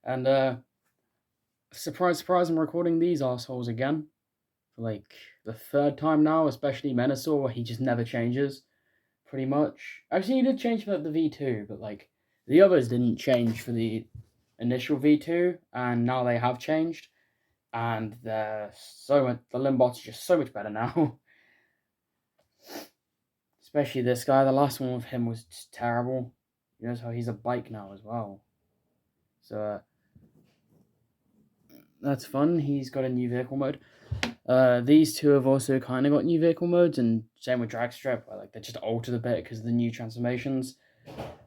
And surprise, surprise, I'm recording these assholes again for like the third time now, especially Menasor, where he just never changes, pretty much. Actually, he did change for the V2, but like the others didn't change for the initial V2, and now they have changed, and they're so much. The Limbots are just so much better now. Especially this guy. The last one with him was just terrible. You notice how he's a bike now as well. So that's fun. He's got a new vehicle mode. These two have also kind of got new vehicle modes, and same with Dragstrip, where like they're just altered a bit because of the new transformations.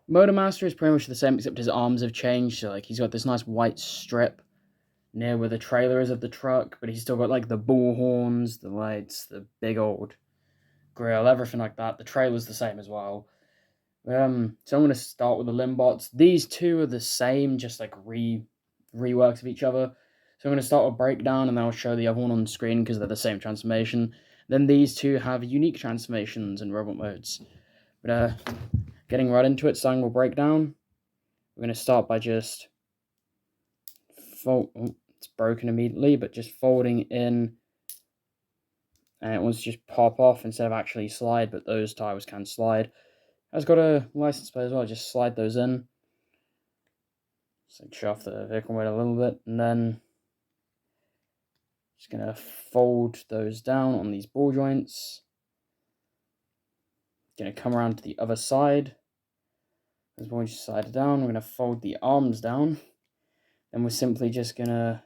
Motor Master is pretty much the same, except his arms have changed. So like he's got this nice white strip near where the trailer is of the truck, but he's still got like the bull horns, the lights, the big old grill, everything like that. The trailer's the same as well. So I'm gonna start with the Limbots. These two are the same, just like reworks of each other. So I'm going to start with Breakdown, and then I'll show the other one on the screen because they're the same transformation. Then these two have unique transformations and robot modes. But getting right into it, starting with Breakdown, we're going to start by just it's broken immediately, but just folding in, and it wants to just pop off instead of actually slide, but those tires can slide. I've got a license plate as well, just slide those in. So show off the vehicle mode a little bit, and then just going to fold those down on these ball joints. Going to come around to the other side. As ball joints slide down, we're going to fold the arms down. Then we're simply just going to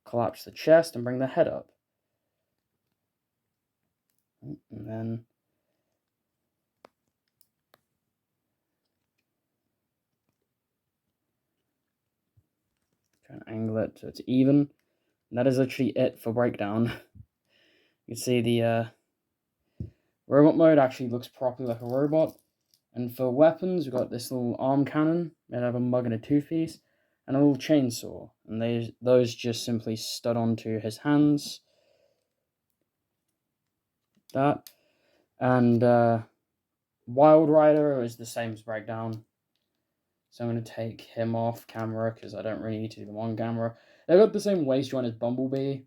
collapse the chest and bring the head up. And then try and angle it so it's even. And that is literally it for Breakdown. You can see the robot mode actually looks properly like a robot. And for weapons, we've got this little arm cannon made out of a mug and a toothpiece, and a little chainsaw. And those just simply stud onto his hands. That. And Wild Rider is the same as Breakdown. So I'm going to take him off camera because I don't really need to do them on camera. They've got the same waist joint as Bumblebee,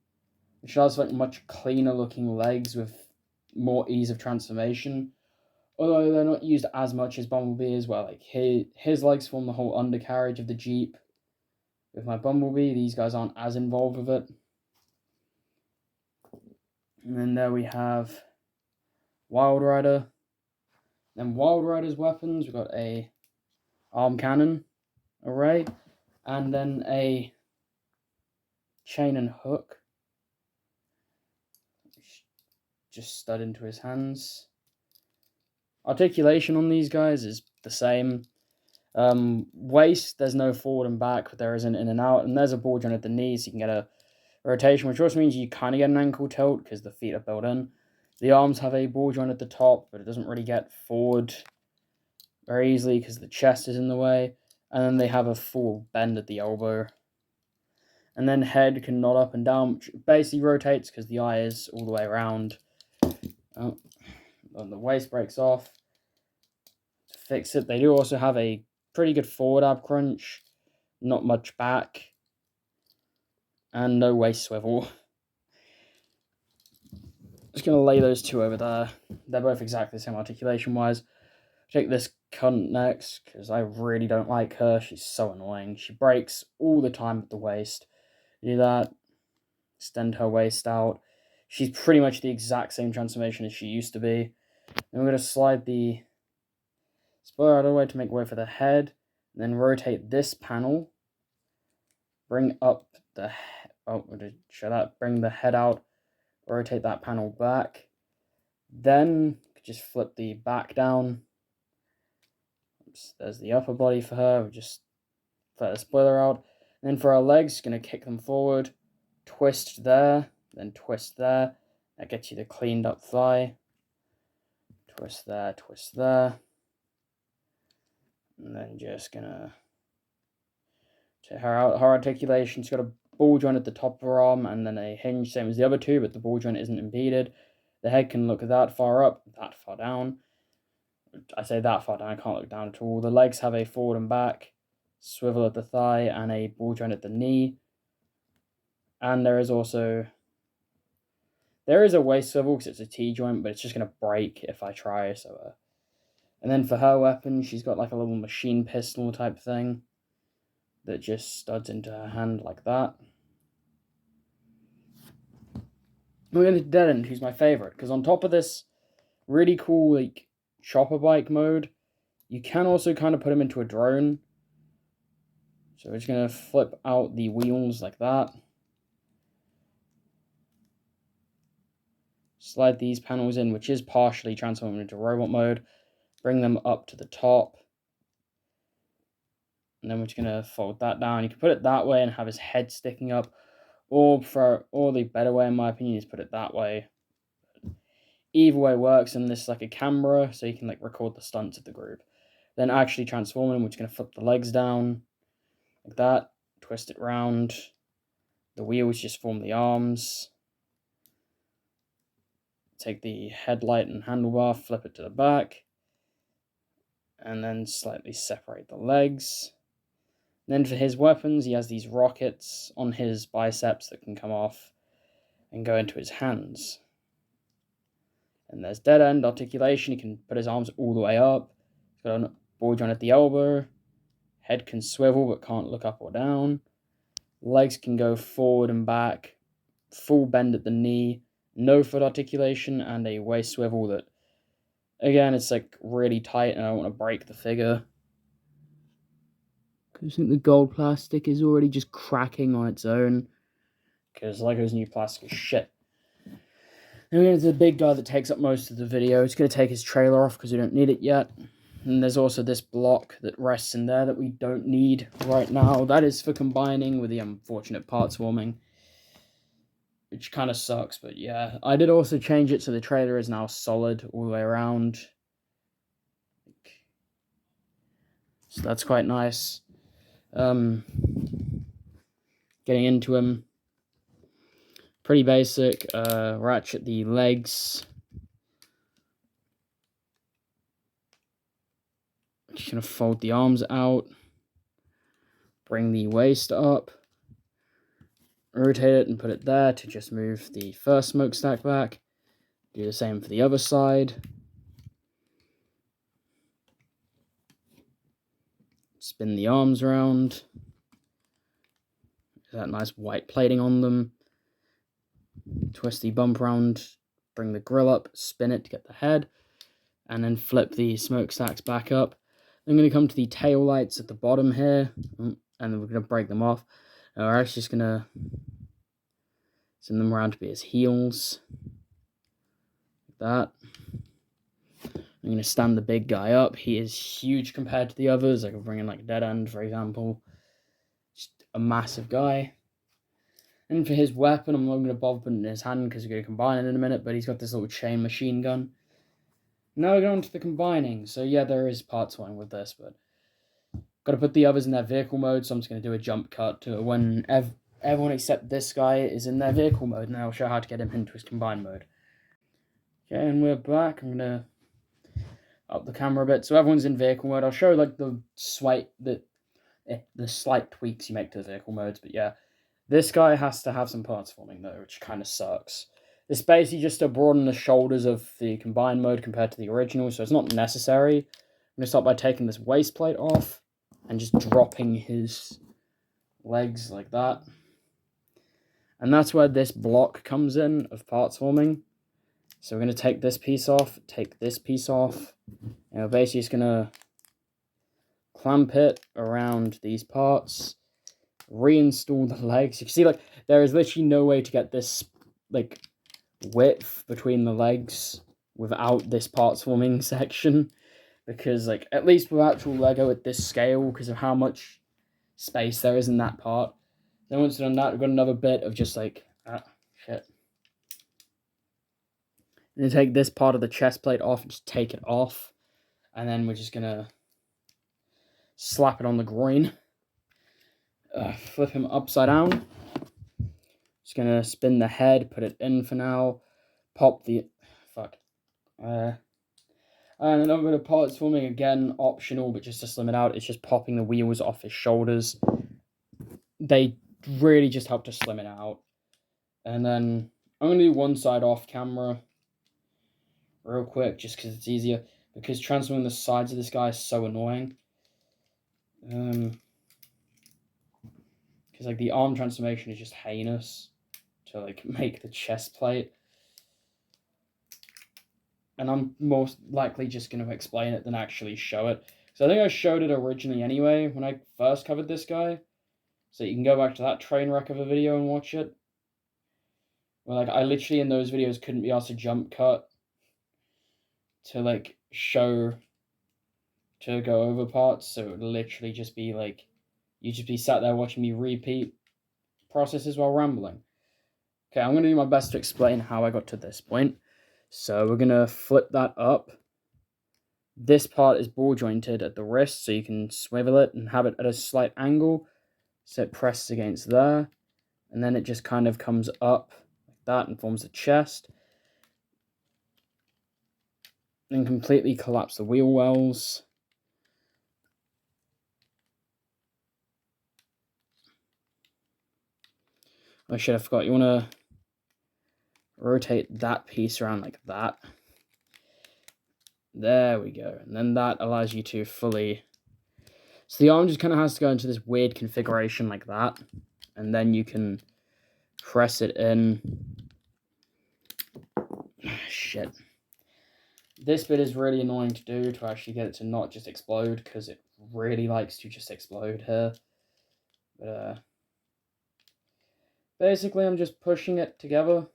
which has like much cleaner looking legs with more ease of transformation. Although they're not used as much as Bumblebee as well. Like his legs form the whole undercarriage of the Jeep. With my Bumblebee, these guys aren't as involved with it. And then there we have Wild Rider. Then Wild Rider's weapons, we've got a arm cannon array, and then a chain and hook. Just stud into his hands. Articulation on these guys is the same. Waist, there's no forward and back, but there is an in and out, and there's a ball joint at the knees, so you can get a rotation, which also means you kind of get an ankle tilt because the feet are built in. The arms have a ball joint at the top, but it doesn't really get forward very easily because the chest is in the way. And then they have a full bend at the elbow. And then head can nod up and down, which basically rotates because the eye is all the way around. Oh, and the waist breaks off. To fix it, they do also have a pretty good forward ab crunch, not much back, and no waist swivel. Just going to lay those two over there. They're both exactly the same articulation-wise. Take this cunt next, because I really don't like her. She's so annoying. She breaks all the time at the waist. Do that. Extend her waist out. She's pretty much the exact same transformation as she used to be. Then we're going to slide the spoiler out of the way to make way for the head. And then rotate this panel. Bring up the... Oh, we're going to show that. Bring the head out. Rotate that panel back. Then just flip the back down. Oops, there's the upper body for her. We just let the spoiler out. And then for our legs, going to kick them forward, twist there, then twist there. That gets you the cleaned up thigh. Twist there, twist there. And then just gonna check her out. Her articulation's got a ball joint at the top of her arm and then a hinge, same as the other two, but the ball joint isn't impeded. The head can look that far up, that far down. I say that far down, I can't look down at all. The legs have a forward and back, swivel at the thigh, and a ball joint at the knee. And there is also, there is a waist swivel because it's a T-joint, but it's just going to break if I try. So, and then for her weapon, she's got like a little machine pistol type thing that just studs into her hand like that. We're going to Dead End, who's my favorite, because on top of this really cool like chopper bike mode, you can also kind of put him into a drone. So we're just going to flip out the wheels like that. Slide these panels in, which is partially transforming into robot mode. Bring them up to the top. And then we're just going to fold that down. You can put it that way and have his head sticking up. Or the better way, in my opinion, is put it that way. Either way works, and this is like a camera, so you can like record the stunts of the group. Then actually transform him, we're just going to flip the legs down like that. Twist it round. The wheels just form the arms. Take the headlight and handlebar, flip it to the back. And then slightly separate the legs. Then for his weapons, he has these rockets on his biceps that can come off and go into his hands. And there's Dead End articulation. He can put his arms all the way up. He's got a ball joint at the elbow. Head can swivel but can't look up or down. Legs can go forward and back. Full bend at the knee. No foot articulation and a waist swivel that, again, it's like really tight and I don't want to break the figure. I think the gold plastic is already just cracking on its own. Because Lego's new plastic is shit. Then we get to the big guy that takes up most of the video. It's going to take his trailer off because we don't need it yet. And there's also this block that rests in there that we don't need right now. That is for combining with the unfortunate parts warming. Which kind of sucks, but yeah. I did also change it so the trailer is now solid all the way around. So that's quite nice. Getting into him. Pretty basic. Ratchet the legs. Just gonna fold the arms out. Bring the waist up. Rotate it and put it there to just move the first smokestack back. Do the same for the other side. Spin the arms around. That nice white plating on them. Twist the bump around, bring the grill up, spin it to get the head, and then flip the smokestacks back up. I'm going to come to the tail lights at the bottom here, and then we're going to break them off. And we're actually just going to send them around to be his heels. Like that. I'm going to stand the big guy up. He is huge compared to the others. I could bring in like Dead End, for example. Just a massive guy. And for his weapon, I'm not going to bother putting it in his hand because we're going to combine it in a minute, but he's got this little chain machine gun. Now we're going to the combining. So yeah, there is part swing with this, but got to put the others in their vehicle mode, so I'm just going to do a jump cut to when everyone except this guy is in their vehicle mode, and I'll show how to get him into his combined mode. Okay, and we're back. I'm going to up the camera a bit. So everyone's in vehicle mode. I'll show like the slight tweaks you make to the vehicle modes, but yeah. This guy has to have some parts forming though, which kind of sucks. It's basically just to broaden the shoulders of the combined mode compared to the original, so it's not necessary. I'm going to start by taking this waist plate off and just dropping his legs like that. And that's where this block comes in of parts forming. So we're going to take this piece off, take this piece off, and we're basically just going to clamp it around these parts. Reinstall the legs. You can see like there is literally no way to get this like width between the legs without this parts forming section, because like at least with actual Lego at this scale, because of how much space there is in that part. Then once we've done that, we've got another bit of just like shit. And then take this part of the chest plate off and just take it off, and then we're just gonna slap it on the groin. Flip him upside down. Just gonna spin the head, put it in for now. Pop the... Fuck. And another bit of parts forming, again, optional, but just to slim it out, it's just popping the wheels off his shoulders. They really just help to slim it out. And then I'm going to do one side off camera real quick, just because it's easier. Because transforming the sides of this guy is so annoying. Because like the arm transformation is just heinous to like make the chest plate. And I'm most likely just going to explain it than actually show it. So I think I showed it originally anyway when I first covered this guy. So you can go back to that train wreck of a video and watch it. Well, like I literally in those videos couldn't be asked to jump cut to like show to go over parts, so it would literally just be like you'd just be sat there watching me repeat processes while rambling. Okay, I'm gonna do my best to explain how I got to this point. So we're gonna flip that up. This part is ball jointed at the wrist, so you can swivel it and have it at a slight angle. So it presses against there, and then it just kind of comes up like that and forms the chest. Then completely collapse the wheel wells. Oh shit, I forgot. You want to rotate that piece around like that. There we go. And then that allows you to fully... So the arm just kind of has to go into this weird configuration like that. And then you can press it in. Shit. This bit is really annoying to do to actually get it to not just explode, because it really likes to just explode here. But basically I'm just pushing it together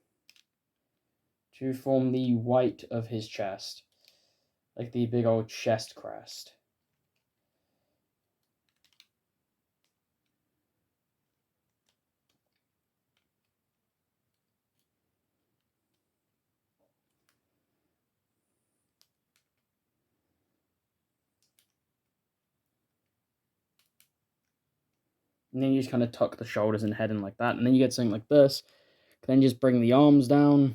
to form the white of his chest. Like the big old chest crest. And then you just kind of tuck the shoulders and head in like that. And then you get something like this. Then just bring the arms down.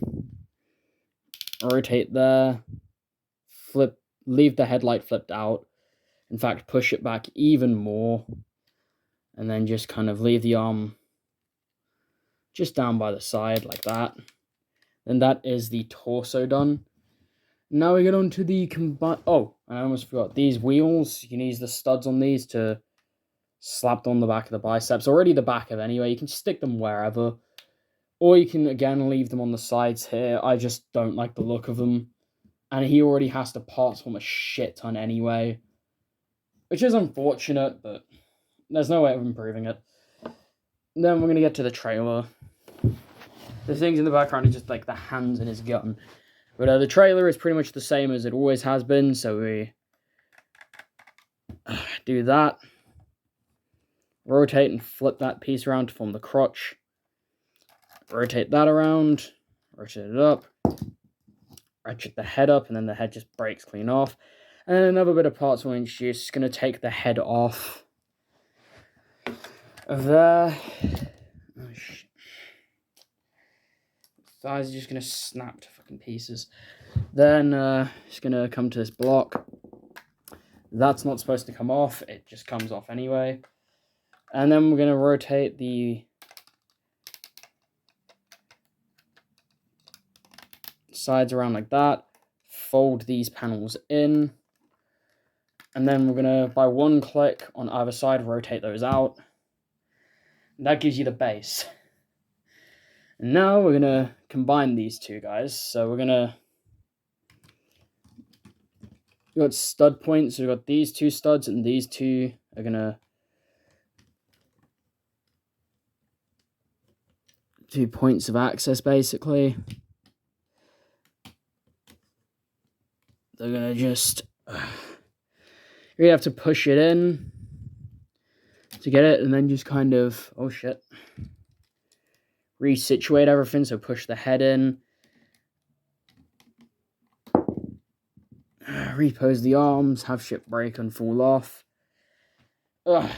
Rotate there. Flip. Leave the headlight flipped out. In fact, push it back even more. And then just kind of leave the arm just down by the side like that. Then that is the torso done. Now we get on to the combine. Oh, I almost forgot. These wheels, you can use the studs on these to slap on the back of the biceps. Already the back of anyway. You can stick them wherever. Or you can, again, leave them on the sides here. I just don't like the look of them. And he already has to parts form a shit ton anyway. Which is unfortunate, but there's no way of improving it. Then we're going to get to the trailer. The things in the background are just like the hands in his gun. But the trailer is pretty much the same as it always has been. So we do that. Rotate and flip that piece around to form the crotch. Rotate that around. Rotate it up. Ratchet the head up, and then the head just breaks clean off. And then another bit of parts we'll introduce. Just going to take the head off of there. Oh, shit. Thighs are just going to snap to fucking pieces. Then just going to come to this block. That's not supposed to come off. It just comes off anyway. And then we're going to rotate the sides around like that. Fold these panels in. And then we're going to, by one click on either side, rotate those out. And that gives you the base. And now we're going to combine these two guys. So we're going to... We've got stud points. So we've got these two studs, and these two are going to... 2 points of access, basically. They're going to just... You have to push it in to get it, and then just kind of... Oh, shit. Resituate everything, so push the head in. Repose the arms, have shit break and fall off. Ugh.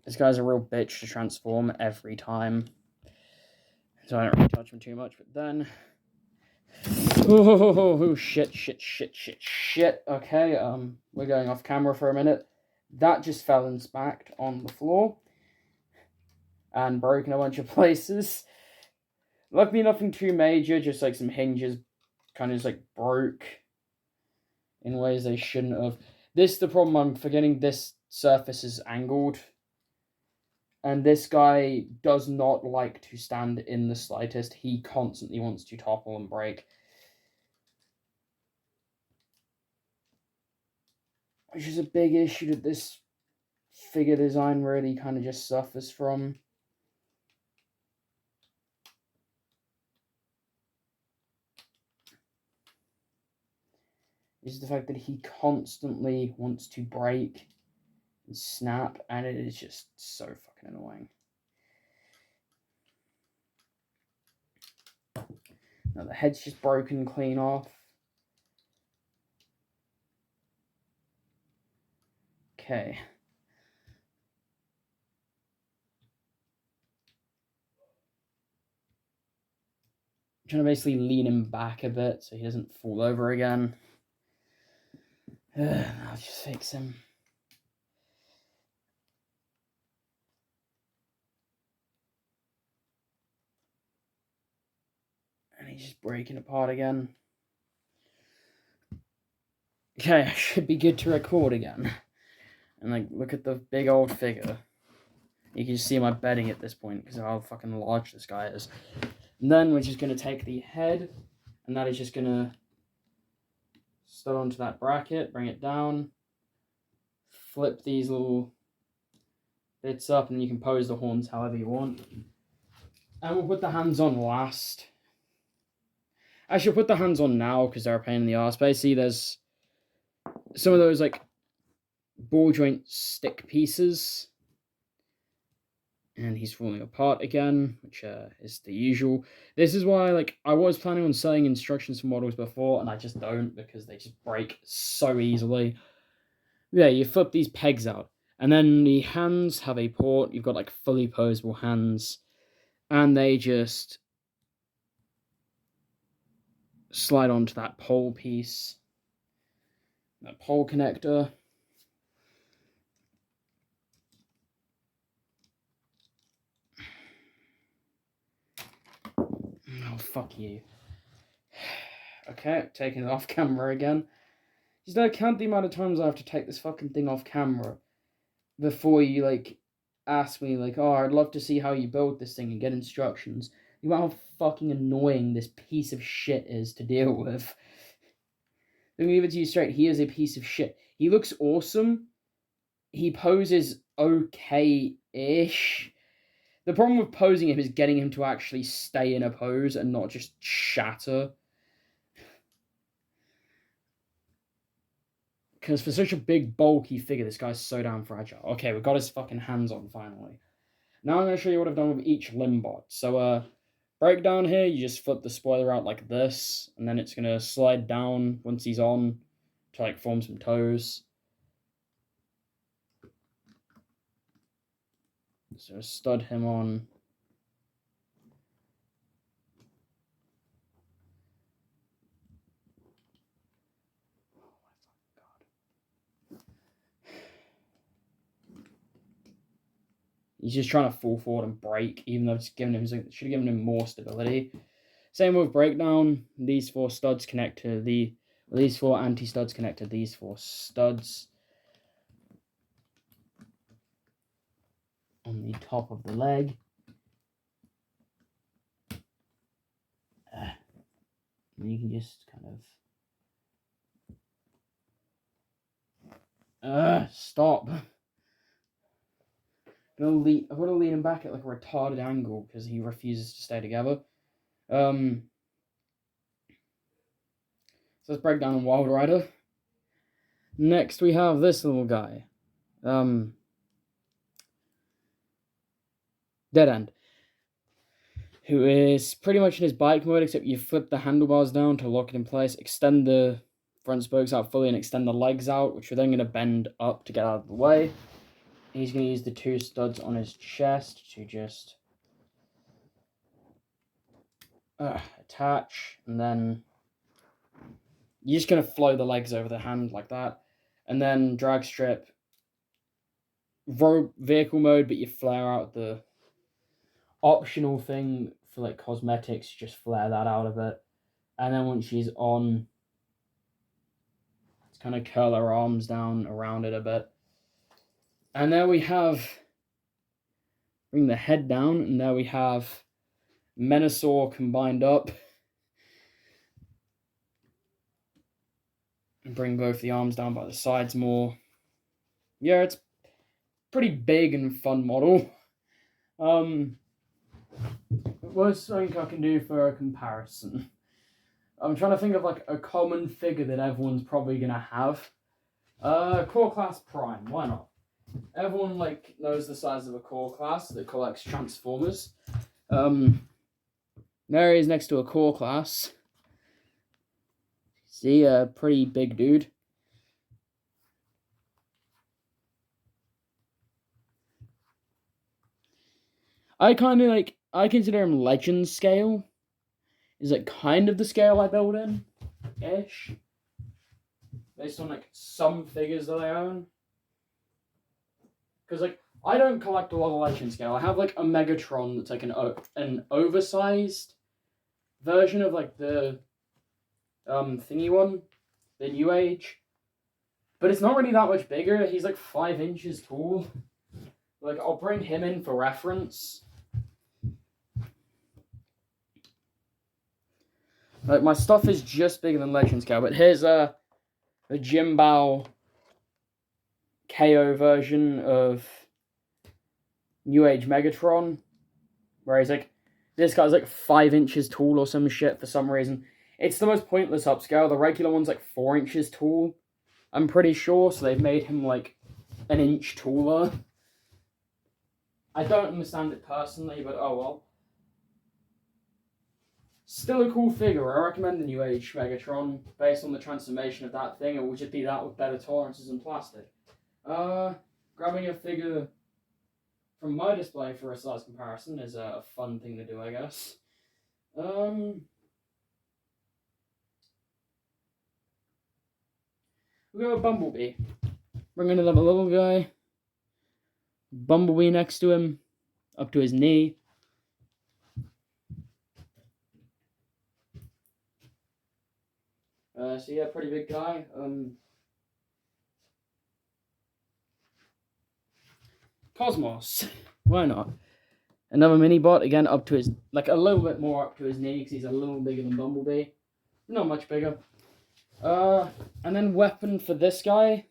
This guy's a real bitch to transform every time. So I don't really touch him too much, but then... Oh, shit. Okay, we're going off camera for a minute. That just fell and smacked on the floor. And broke in a bunch of places. Luckily, nothing too major, just like some hinges kind of just like broke in ways they shouldn't have. This is the problem, I'm forgetting this surface is angled. And this guy does not like to stand in the slightest. He constantly wants to topple and break. Which is a big issue that this figure design really kind of just suffers from. Is the fact that he constantly wants to break and snap, and it is just so fucking annoying. Now the head's just broken clean off. Okay. I'm trying to basically lean him back a bit so he doesn't fall over again. I'll just fix him. And he's just breaking apart again. Okay, I should be good to record again. And like, look at the big old figure. You can just see my bedding at this point because of how fucking large this guy is. And then we're just going to take the head, and that is just going to stud onto that bracket, bring it down, flip these little bits up, and you can pose the horns however you want. And we'll put the hands on last. I should put the hands on now because they're a pain in the arse. Basically, there's some of those like ball joint stick pieces. And he's falling apart again, which is the usual. This is why, like, I was planning on saying instructions for models before, and I just don't because they just break so easily. Yeah, you flip these pegs out, and then the hands have a port. You've got, like, fully posable hands, and they just slide onto that pole piece, that pole connector. Oh, fuck you. Okay, taking it off camera again. Just don't count the amount of times I have to take this fucking thing off camera before you, like, ask me, like, oh, I'd love to see how you build this thing and get instructions. You know how fucking annoying this piece of shit is to deal with. Let me give it to you straight. He is a piece of shit. He looks awesome. He poses okay-ish. The problem with posing him is getting him to actually stay in a pose and not just shatter. Because for such a big, bulky figure, this guy's so damn fragile. Okay, we've got his fucking hands on, finally. Now I'm going to show you what I've done with each limb bot. So, breakdown here, you just flip the spoiler out like this, and then it's going to slide down once he's on to, like, form some toes. So stud him on. He's just trying to fall forward and break, even though it's given him, should have given him more stability. Same with breakdown. These four studs connect to these four anti-studs connect to these four studs on the top of the leg. And you can just kind of stop. I'm gonna lean him back at like a retarded angle because he refuses to stay together. So let's break down on Wild Rider. Next we have this little guy. Dead End. Who is pretty much in his bike mode, except you flip the handlebars down to lock it in place, extend the front spokes out fully, and extend the legs out, which we're then going to bend up to get out of the way. He's going to use the two studs on his chest to just attach, and then you're just going to flow the legs over the hand like that, and then drag strip, vehicle mode, but you flare out the optional thing for like cosmetics, just flare that out a bit, and then once she's on, let's kind of curl her arms down around it a bit, and there we have, bring the head down, and there we have menasor combined up, and bring both the arms down by the sides more. Yeah, it's pretty big and fun model. What's something I can do for a comparison? I'm trying to think of like a common figure that everyone's probably gonna have. Core Class Prime, why not? Everyone like knows the size of a core class that collects Transformers. There he is next to a core class. See, a pretty big dude. I consider him legend scale. Is it kind of the scale I build in? Ish. Based on like some figures that I own. Because like I don't collect a lot of legend scale. I have like a Megatron that's like an oversized version of like the thingy one, the New Age. But it's not really that much bigger. He's like 5 inches tall. Like I'll bring him in for reference. Like my stuff is just bigger than legend scale, but here's the Jimbao KO version of New Age Megatron, where he's like, this guy's like 5 inches tall or some shit for some reason. It's the most pointless upscale. The regular one's like 4 inches tall, I'm pretty sure, so they've made him like an inch taller. I don't understand it personally, but oh well. Still a cool figure. I recommend the New Age Megatron, based on the transformation of that thing. It will just be that with better tolerances and plastic. Grabbing a figure from my display for a size comparison is a fun thing to do, I guess. We'll go with Bumblebee. Bring in another little guy. Bumblebee next to him, up to his knee. So yeah, pretty big guy. Cosmos, why not? Another mini bot, again up to his, like a little bit more up to his knee because he's a little bigger than Bumblebee. Not much bigger. And then weapon for this guy.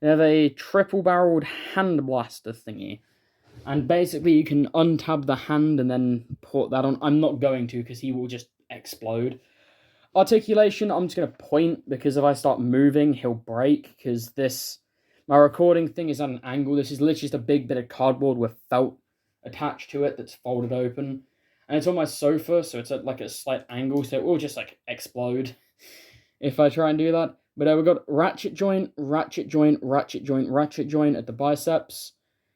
They have a triple-barreled hand blaster thingy. And basically you can untab the hand and then put that on. I'm not going to because he will just explode. Articulation, I'm just going to point because if I start moving, he'll break because my recording thing is at an angle. This is literally just a big bit of cardboard with felt attached to it that's folded open. And it's on my sofa, so it's at like a slight angle, so it will just like explode if I try and do that. But we've got ratchet joint, ratchet joint, ratchet joint, ratchet joint at the biceps.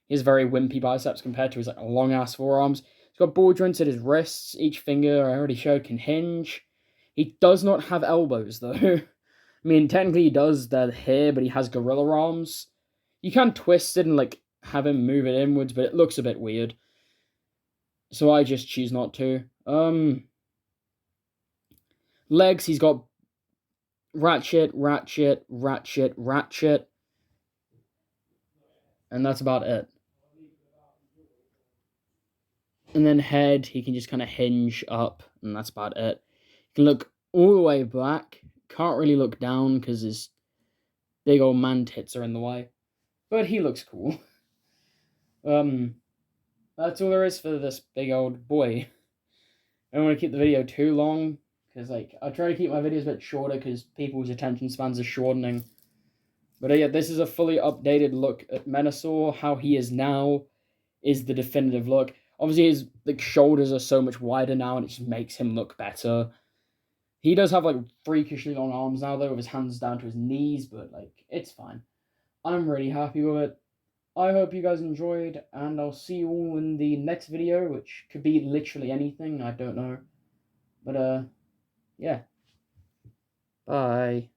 He has very wimpy biceps compared to his like long-ass forearms. He's got ball joints at his wrists. Each finger, I already showed, can hinge. He does not have elbows, though. I mean, technically he does, they're here, but he has gorilla arms. You can twist it and, like, have him move it inwards, but it looks a bit weird. So I just choose not to. Legs, he's got ratchet, ratchet, ratchet, ratchet. And that's about it. And then head, he can just kind of hinge up, and that's about it. You can look all the way back. Can't really look down because his big old man tits are in the way. But he looks cool. That's all there is for this big old boy. I don't want to keep the video too long, because like I try to keep my videos a bit shorter because people's attention spans are shortening. But yeah, this is a fully updated look at Menasor. How he is now is the definitive look. Obviously, his like shoulders are so much wider now, and it just makes him look better. He does have like freakishly long arms now, though, with his hands down to his knees, but like it's fine. I'm really happy with it. I hope you guys enjoyed, and I'll see you all in the next video, which could be literally anything, I don't know. But, yeah. Bye.